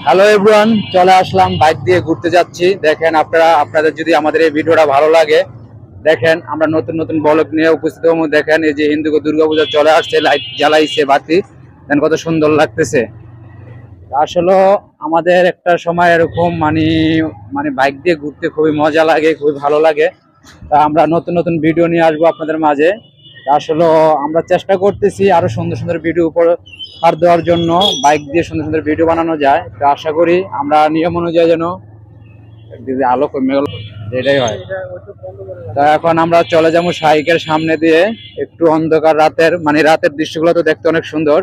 Hello everyone, চলে আসলাম bike দিয়ে ঘুরতে যাচ্ছি। দেখেন আপনাদের যদি আমাদের এই ভিডিওটা ভালো লাগে, দেখেন আমরা নতুন নতুন ব্লগ নিয়ে উপস্থিত হবো। দেখেন এই যে হিন্দু দুর্গাপূজা চলে আসছে, লাইট জ্বালাইছে বাতি, দেখেন কত সুন্দর লাগতেছে। আসলে আমাদের একটা সময় এরকম মানে মানে বাইক দিয়ে ঘুরতে খুবই মজা লাগে, খুবই ভালো লাগে। তা আমরা নতুন নতুন ভিডিও নিয়ে আসবো আপনাদের মাঝে। আসলে আমরা চেষ্টা করতেছি আরো সুন্দর সুন্দর ভিডিও উপহার দেওয়ার জন্য, বাইক দিয়ে সুন্দর সুন্দর ভিডিও বানানো যায়। তো আশা করি আমরা নিয়ম অনুযায়ী যেন আলো কমে গেল, এটাই হয়। তা এখন আমরা চলে যাবো সাইকের সামনে দিয়ে, একটু অন্ধকার রাতের রাতের দৃশ্যগুলো তো দেখতে অনেক সুন্দর।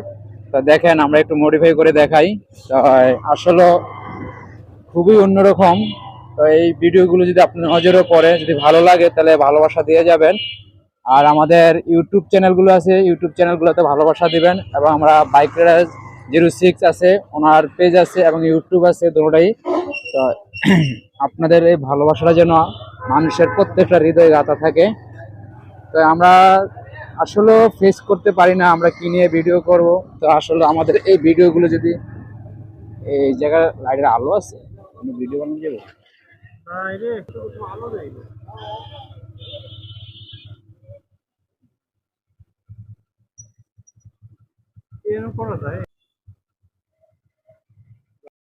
তো দেখেন আমরা একটু মডিফাই করে দেখাই। তো আসলে খুবই অন্যরকম। তো এই ভিডিওগুলো যদি আপনার নজরে পড়ে, যদি ভালো লাগে, তাহলে ভালোবাসা দিয়ে যাবেন। আর আমাদের ইউটিউব চ্যানেলগুলো আছে, ইউটিউব চ্যানেলগুলোতে ভালোবাসা দিবেন। এবং আমরা বাইক রাইডার 06 আছে, ওনার পেজ আছে এবং ইউটিউব আছে, দুটোটাই। তো আপনাদের এই ভালোবাসাটা যেন মানুষের প্রত্যেকটা হৃদয়ে গাঁথা থাকে। তো আমরা আসলে ফেস করতে পারি না আমরা কি নিয়ে ভিডিও করব। তো আসলে আমাদের এই ভিডিওগুলো যদি এই জায়গায় লাইটের আলো আছে, ভিডিও বানানো যাবে। এরকম করা যায়।